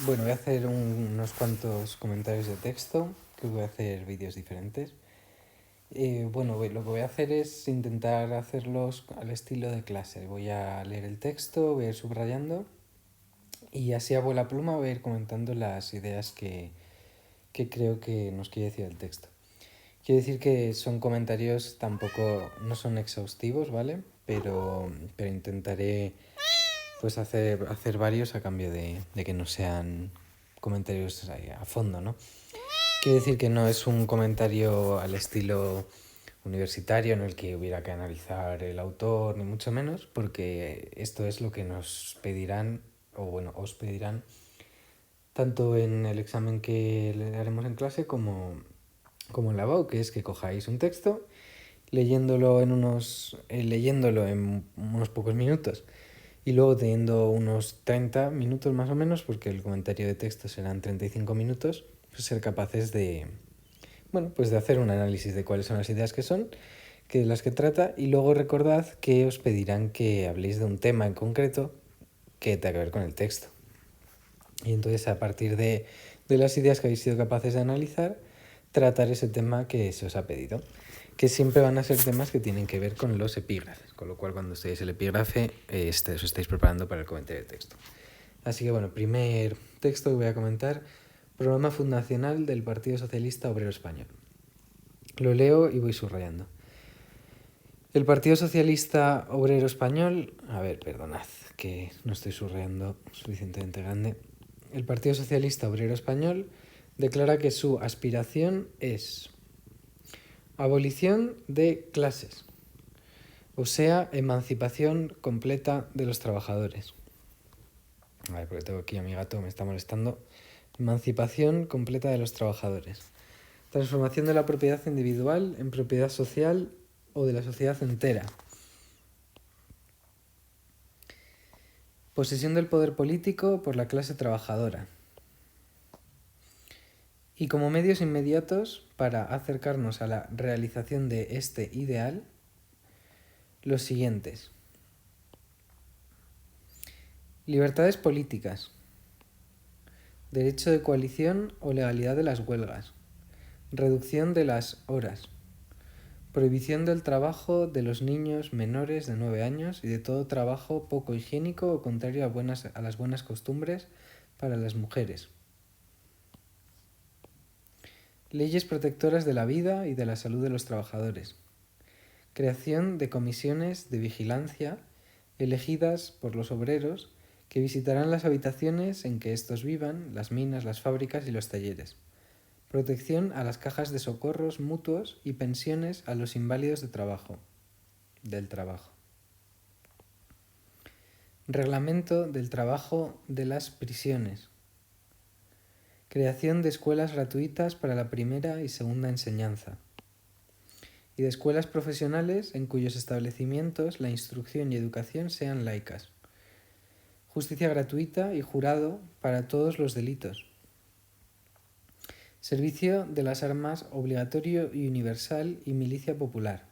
Bueno, voy a hacer unos cuantos comentarios de texto, que voy a hacer vídeos diferentes. Lo que voy a hacer es intentar hacerlos al estilo de clase. Voy a leer el texto, voy a ir subrayando y así a vuela pluma voy a ir comentando las ideas que creo que nos quiere decir el texto. Quiero decir que son comentarios tampoco, no son exhaustivos, ¿vale? Pero intentaré pues hacer varios a cambio de que no sean comentarios a fondo, ¿no? Quiero decir que no es un comentario al estilo universitario en el que hubiera que analizar el autor, ni mucho menos, porque esto es lo que nos pedirán, o bueno, os pedirán, tanto en el examen que le haremos en clase como en la BAU, que es que cojáis un texto, leyéndolo en unos pocos minutos y luego teniendo unos 30 minutos más o menos, porque el comentario de texto serán 35 minutos, pues ser capaces de hacer un análisis de cuáles son las ideas que son, de las que trata, y luego recordad que os pedirán que habléis de un tema en concreto que tenga que ver con el texto. Y entonces a partir de las ideas que habéis sido capaces de analizar, tratar ese tema que se os ha pedido, que siempre van a ser temas que tienen que ver con los epígrafes, con lo cual cuando estudiéis el epígrafe os estáis preparando para el comentario de texto. Así que bueno, primer texto que voy a comentar, programa fundacional del Partido Socialista Obrero Español. Lo leo y voy subrayando. El Partido Socialista Obrero Español, perdonad que no estoy subrayando suficientemente grande. El Partido Socialista Obrero Español declara que su aspiración es abolición de clases, o sea, emancipación completa de los trabajadores. A ver, porque tengo aquí a mi gato que me está molestando. Emancipación completa de los trabajadores. Transformación de la propiedad individual en propiedad social o de la sociedad entera. Posesión del poder político por la clase trabajadora. Y como medios inmediatos para acercarnos a la realización de este ideal, los siguientes. Libertades políticas. Derecho de coalición o legalidad de las huelgas. Reducción de las horas. Prohibición del trabajo de los niños menores de 9 años y de todo trabajo poco higiénico o contrario a las buenas costumbres para las mujeres. Leyes protectoras de la vida y de la salud de los trabajadores. Creación de comisiones de vigilancia elegidas por los obreros que visitarán las habitaciones en que estos vivan, las minas, las fábricas y los talleres. Protección a las cajas de socorros mutuos y pensiones a los inválidos del trabajo. Reglamento del trabajo de las prisiones. Creación de escuelas gratuitas para la primera y segunda enseñanza. Y de escuelas profesionales en cuyos establecimientos la instrucción y educación sean laicas. Justicia gratuita y jurado para todos los delitos. Servicio de las armas obligatorio y universal y milicia popular.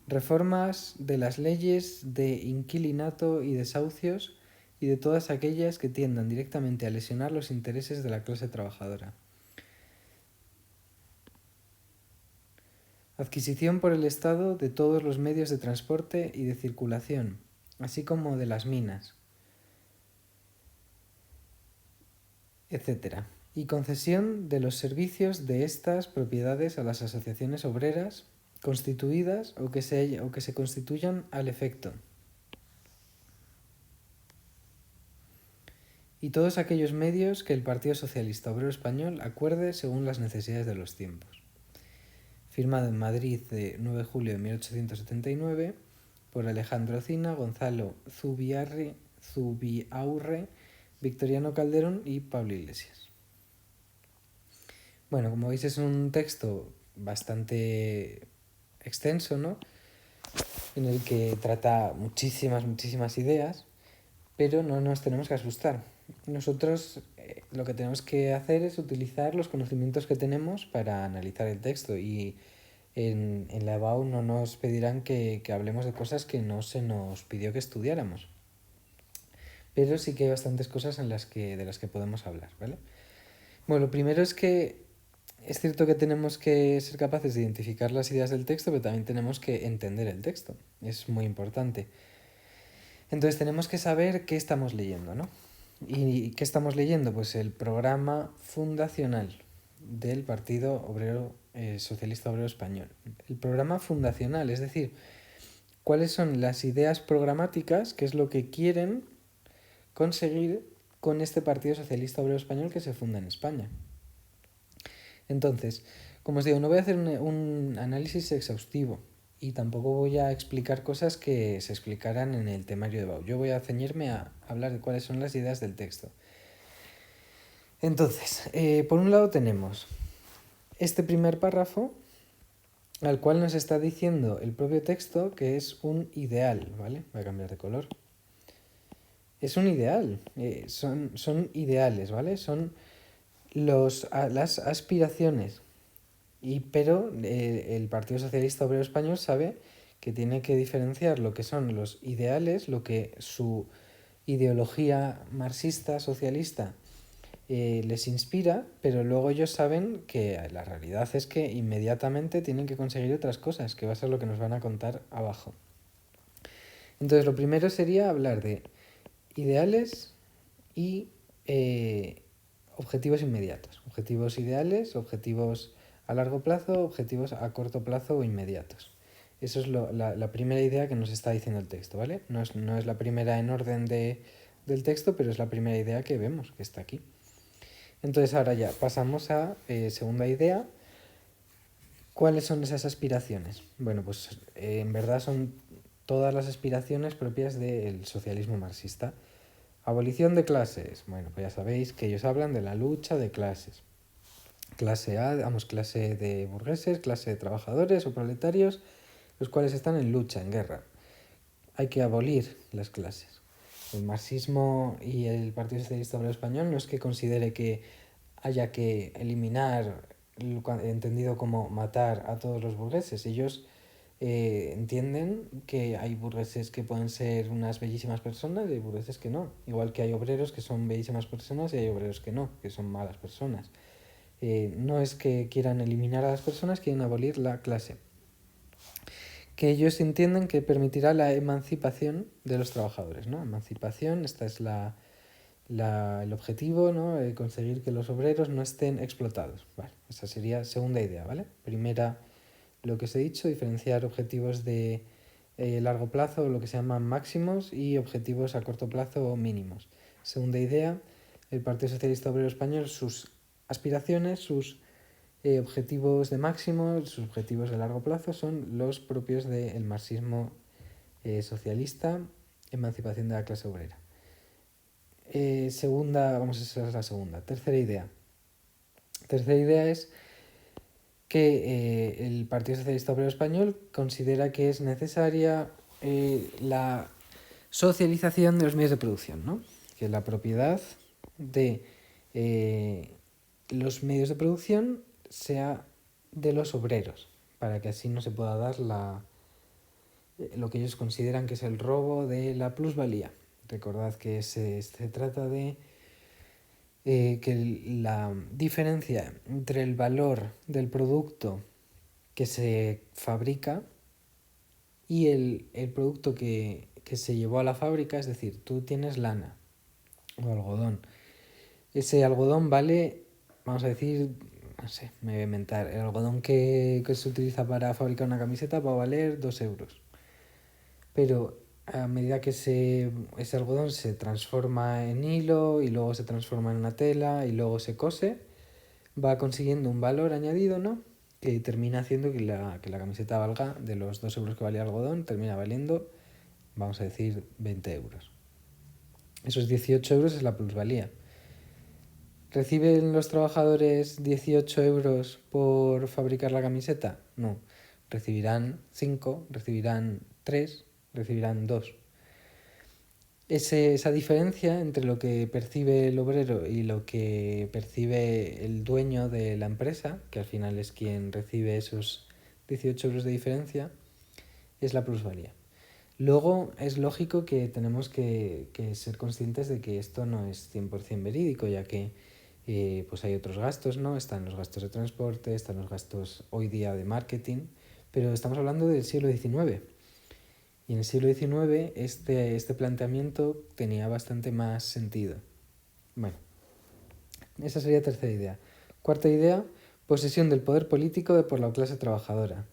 Reformas de las leyes de inquilinato y desahucios y de todas aquellas que tiendan directamente a lesionar los intereses de la clase trabajadora. Adquisición por el Estado de todos los medios de transporte y de circulación, así como de las minas, etc. Y concesión de los servicios de estas propiedades a las asociaciones obreras constituidas o que se constituyan al efecto. Y todos aquellos medios que el Partido Socialista Obrero Español acuerde según las necesidades de los tiempos. Firmado en Madrid de 9 de julio de 1879 por Alejandro Cina, Gonzalo Zubiaurre, Victoriano Calderón y Pablo Iglesias. Bueno, como veis es un texto bastante extenso, ¿no? En el que trata muchísimas ideas, pero no nos tenemos que asustar. Nosotros lo que tenemos que hacer es utilizar los conocimientos que tenemos para analizar el texto y en la EBAU no nos pedirán que hablemos de cosas que no se nos pidió que estudiáramos. Pero sí que hay bastantes cosas de las que podemos hablar, ¿vale? Bueno, lo primero es que es cierto que tenemos que ser capaces de identificar las ideas del texto, pero también tenemos que entender el texto. Es muy importante. Entonces tenemos que saber qué estamos leyendo, ¿no? ¿Y qué estamos leyendo? Pues el programa fundacional del Partido Obrero Socialista Obrero Español. El programa fundacional, es decir, cuáles son las ideas programáticas, qué es lo que quieren conseguir con este Partido Socialista Obrero Español que se funda en España. Entonces, como os digo, no voy a hacer un análisis exhaustivo y tampoco voy a explicar cosas que se explicarán en el temario de BAU. Yo voy a ceñirme a hablar de cuáles son las ideas del texto. Entonces, por un lado tenemos este primer párrafo al cual nos está diciendo el propio texto que es un ideal, ¿vale? Voy a cambiar de color. Es un ideal, son ideales, ¿vale? Son las aspiraciones. Pero el Partido Socialista Obrero Español sabe que tiene que diferenciar lo que son los ideales, lo que su ideología marxista, socialista, les inspira, pero luego ellos saben que la realidad es que inmediatamente tienen que conseguir otras cosas, que va a ser lo que nos van a contar abajo. Entonces, lo primero sería hablar de ideales y objetivos inmediatos. Objetivos ideales, objetivos a largo plazo, objetivos a corto plazo o inmediatos. Eso es la primera idea que nos está diciendo el texto, ¿vale? No es la primera en orden del texto, pero es la primera idea que vemos, que está aquí. Entonces ahora ya pasamos a segunda idea. ¿Cuáles son esas aspiraciones? Bueno, pues en verdad son todas las aspiraciones propias del socialismo marxista. Abolición de clases. Bueno, pues ya sabéis que ellos hablan de la lucha de clases. Clase A, clase de burgueses, clase de trabajadores o proletarios, los cuales están en lucha, en guerra. Hay que abolir las clases. El marxismo y el Partido Socialista Obrero Español no es que considere que haya que eliminar, entendido como matar a todos los burgueses. Ellos entienden que hay burgueses que pueden ser unas bellísimas personas y hay burgueses que no. Igual que hay obreros que son bellísimas personas y hay obreros que no, que son malas personas. No es que quieran eliminar a las personas, quieren abolir la clase. Que ellos entienden que permitirá la emancipación de los trabajadores, ¿no? Emancipación, esta es el objetivo, ¿no? Conseguir que los obreros no estén explotados. Vale, esa sería segunda idea, ¿vale? Primera, lo que os he dicho, diferenciar objetivos de largo plazo, lo que se llaman máximos, y objetivos a corto plazo o mínimos. Segunda idea, el Partido Socialista Obrero Español, sus aspiraciones, sus objetivos de máximo, sus objetivos de largo plazo son los propios del marxismo socialista, emancipación de la clase obrera. Esa es la segunda. Tercera idea. Tercera idea es que el Partido Socialista Obrero Español considera que es necesaria la socialización de los medios de producción, ¿no? Que la propiedad de los medios de producción sea de los obreros, para que así no se pueda dar lo que ellos consideran que es el robo de la plusvalía. Recordad que se trata de que la diferencia entre el valor del producto que se fabrica y el producto que se llevó a la fábrica, es decir, tú tienes lana o algodón. Ese algodón vale, vamos a decir, no sé, me voy a inventar, el algodón que se utiliza para fabricar una camiseta va a valer 2 euros. Pero a medida que ese algodón se transforma en hilo y luego se transforma en una tela y luego se cose, va consiguiendo un valor añadido, ¿no? Que termina haciendo que la camiseta valga, de los 2 euros que valía el algodón, termina valiendo, vamos a decir, 20 euros. Esos 18 euros es la plusvalía. ¿Reciben los trabajadores 18 euros por fabricar la camiseta? No. Recibirán 5, recibirán 3, recibirán 2. Esa diferencia entre lo que percibe el obrero y lo que percibe el dueño de la empresa, que al final es quien recibe esos 18 euros de diferencia es la plusvalía. Luego es lógico que tenemos que ser conscientes de que esto no es 100% verídico, ya que pues hay otros gastos, ¿no? Están los gastos de transporte, están los gastos hoy día de marketing, pero estamos hablando del siglo XIX. Y en el siglo XIX este planteamiento tenía bastante más sentido. Bueno, esa sería la tercera idea. Cuarta idea, posesión del poder político por la clase trabajadora.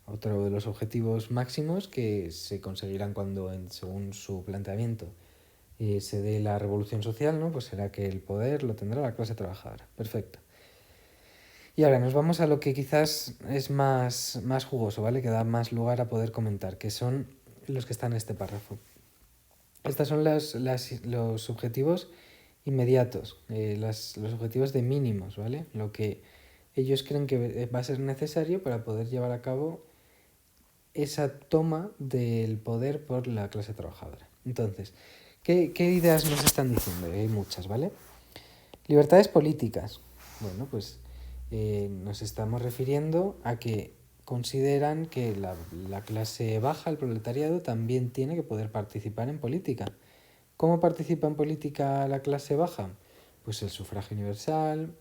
Otro de los objetivos máximos que se conseguirán cuando, según su planteamiento, se dé la revolución social, ¿no? Pues será que el poder lo tendrá la clase trabajadora. Perfecto. Y ahora nos vamos a lo que quizás es más jugoso, ¿vale? Que da más lugar a poder comentar, que son los que están en este párrafo. Estos son los objetivos inmediatos, los objetivos de mínimos, ¿vale? Lo que ellos creen que va a ser necesario para poder llevar a cabo esa toma del poder por la clase trabajadora. Entonces, ¿qué ideas nos están diciendo? Hay muchas, ¿vale? Libertades políticas. Bueno, pues nos estamos refiriendo a que consideran que la clase baja, el proletariado, también tiene que poder participar en política. ¿Cómo participa en política la clase baja? Pues el sufragio universal,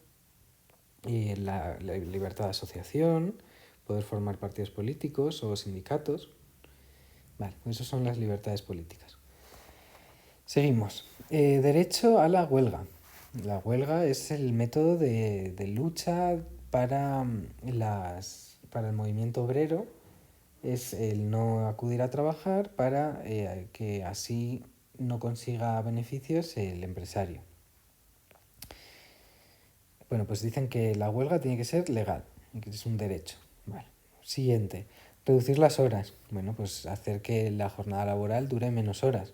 la libertad de asociación, poder formar partidos políticos o sindicatos. Vale, esas son las libertades políticas. Seguimos. Derecho a la huelga. La huelga es el método de lucha para, para el movimiento obrero. Es el no acudir a trabajar para que así no consiga beneficios el empresario. Bueno, pues dicen que la huelga tiene que ser legal, que es un derecho. Vale. Siguiente, reducir las horas. Bueno, pues hacer que la jornada laboral dure menos horas.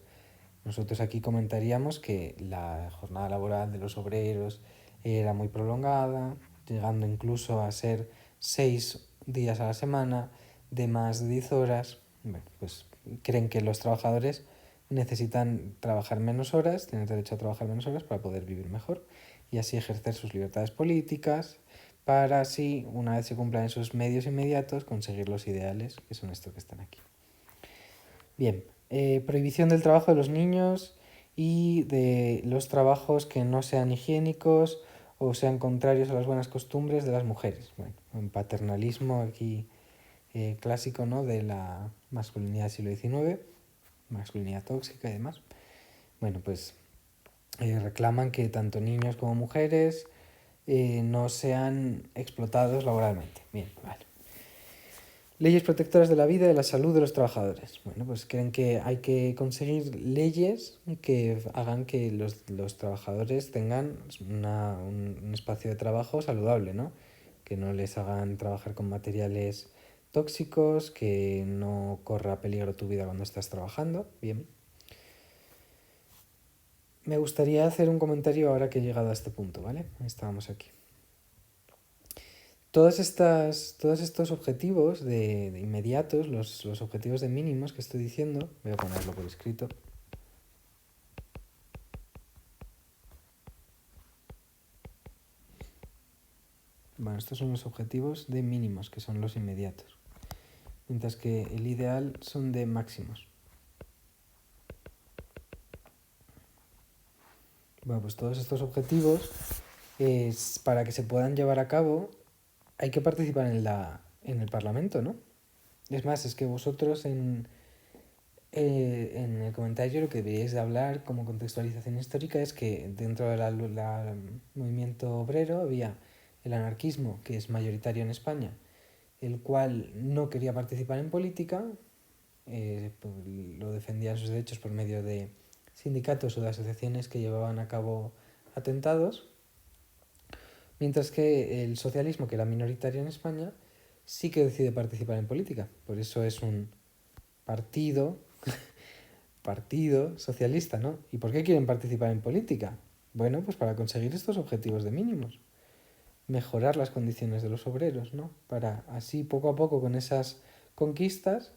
Nosotros aquí comentaríamos que la jornada laboral de los obreros era muy prolongada, llegando incluso a ser 6 días a la semana, de más de 10 horas. Bueno, pues creen que los trabajadores necesitan trabajar menos horas, tienen derecho a trabajar menos horas para poder vivir mejor y así ejercer sus libertades políticas, para así, una vez se cumplan esos medios inmediatos, conseguir los ideales, que son estos que están aquí. Bien, prohibición del trabajo de los niños y de los trabajos que no sean higiénicos o sean contrarios a las buenas costumbres de las mujeres. Bueno, un paternalismo aquí clásico, ¿no? De la masculinidad del siglo XIX, masculinidad tóxica y demás. Bueno, pues reclaman que tanto niños como mujeres no sean explotados laboralmente. Bien, vale. Leyes protectoras de la vida y de la salud de los trabajadores. Bueno, pues creen que hay que conseguir leyes que hagan que los trabajadores tengan un espacio de trabajo saludable, ¿no? Que no les hagan trabajar con materiales tóxicos, que no corra peligro tu vida cuando estás trabajando. Bien. Me gustaría hacer un comentario ahora que he llegado a este punto, ¿vale? Estábamos aquí. Todos estos objetivos de inmediatos, los objetivos de mínimos que estoy diciendo, voy a ponerlo por escrito. Bueno, estos son los objetivos de mínimos, que son los inmediatos. Mientras que el ideal son de máximos. Bueno, pues todos estos objetivos, para que se puedan llevar a cabo, hay que participar en el Parlamento, ¿no? Es más, es que vosotros en el comentario lo que deberíais de hablar como contextualización histórica es que dentro del movimiento obrero había el anarquismo, que es mayoritario en España, el cual no quería participar en política, lo defendían sus derechos por medio de sindicatos o de asociaciones que llevaban a cabo atentados, mientras que el socialismo, que era minoritario en España, sí que decide participar en política. Por eso es un partido socialista, ¿no? ¿Y por qué quieren participar en política? Bueno, pues para conseguir estos objetivos de mínimos. Mejorar las condiciones de los obreros, ¿no? Para así poco a poco con esas conquistas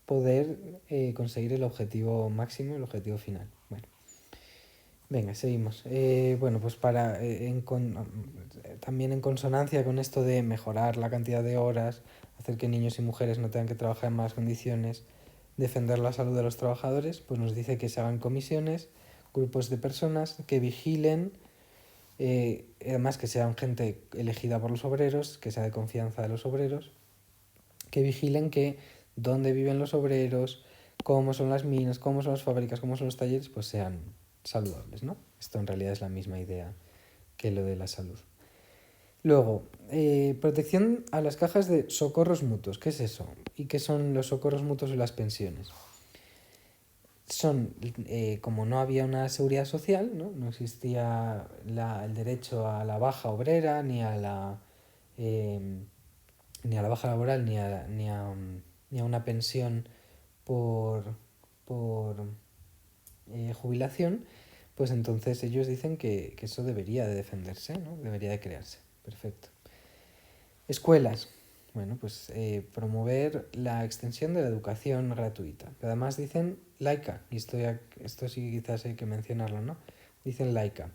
poder conseguir el objetivo máximo, el objetivo final. Bueno, Venga, seguimos. Bueno, pues también en consonancia con esto de mejorar la cantidad de horas, hacer que niños y mujeres no tengan que trabajar en malas condiciones, defender la salud de los trabajadores, pues nos dice que se hagan comisiones, grupos de personas que vigilen, además que sean gente elegida por los obreros, que sea de confianza de los obreros, que vigilen que dónde viven los obreros, cómo son las minas, cómo son las fábricas, cómo son los talleres, pues sean saludables, ¿no? Esto en realidad es la misma idea que lo de la salud. Luego, protección a las cajas de socorros mutuos. ¿Qué es eso? ¿Y qué son los socorros mutuos y las pensiones? Son, como no había una seguridad social, no existía el derecho a la baja obrera, eh, ni a la baja laboral, ni a una pensión por, por jubilación, pues entonces ellos dicen que eso debería de defenderse, ¿no? Debería de crearse. Perfecto. Escuelas. Bueno, pues promover la extensión de la educación gratuita. Pero además dicen laica, y esto sí quizás hay que mencionarlo, ¿no? Dicen laica.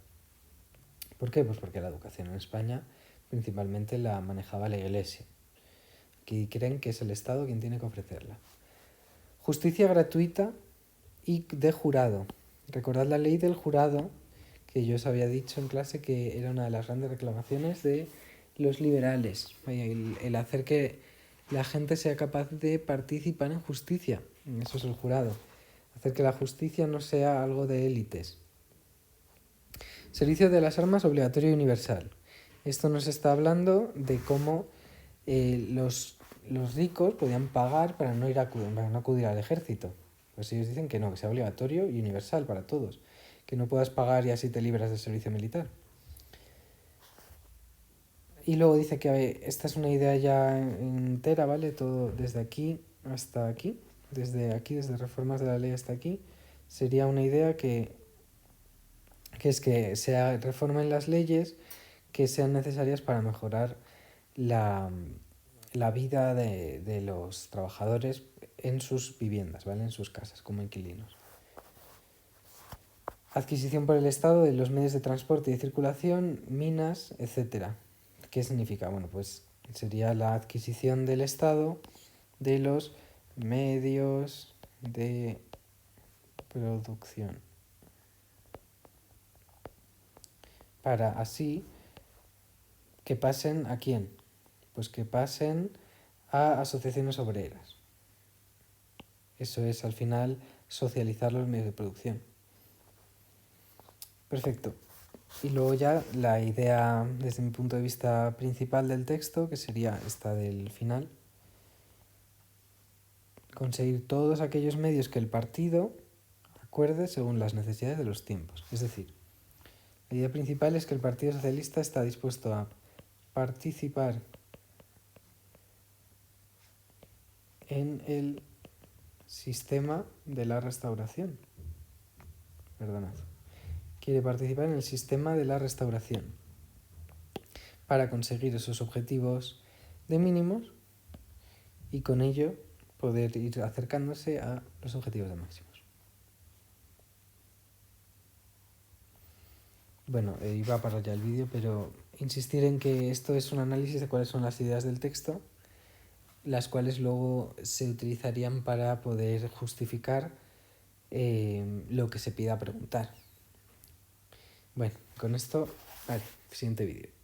¿Por qué? Pues porque la educación en España principalmente la manejaba la Iglesia. Aquí creen que es el Estado quien tiene que ofrecerla. Justicia gratuita y de jurado. Recordad la ley del jurado, que yo os había dicho en clase que era una de las grandes reclamaciones de los liberales, el hacer que la gente sea capaz de participar en justicia. Eso es el jurado. Hacer que la justicia no sea algo de élites. Servicio de las armas obligatorio y universal. Esto nos está hablando de cómo los ricos podían pagar para no acudir al ejército. Pues ellos dicen que no, que sea obligatorio y universal para todos. Que no puedas pagar y así te libras del servicio militar. Y luego dice que esta es una idea ya entera, ¿vale? Todo desde aquí hasta aquí. Desde reformas de la ley hasta aquí. Sería una idea que es que se reformen las leyes que sean necesarias para mejorar la vida de los trabajadores en sus viviendas, ¿vale? En sus casas, como inquilinos. Adquisición por el Estado de los medios de transporte y de circulación, minas, etc. ¿Qué significa? Bueno, pues sería la adquisición del Estado de los medios de producción. Para así que pasen ¿a quién? Pues que pasen a asociaciones obreras. Eso es, al final, socializar los medios de producción. Perfecto. Y luego ya la idea, desde mi punto de vista principal del texto, que sería esta del final, conseguir todos aquellos medios que el partido acuerde según las necesidades de los tiempos. Es decir, la idea principal es que el Partido Socialista está dispuesto a participar en el sistema de la restauración. Perdonad. Quiere participar en el sistema de la restauración para conseguir esos objetivos de mínimos y con ello poder ir acercándose a los objetivos de máximos. Bueno, iba a parar ya el vídeo, pero insistir en que esto es un análisis de cuáles son las ideas del texto, las cuales luego se utilizarían para poder justificar lo que se pida preguntar. Bueno, con esto, vale, siguiente vídeo.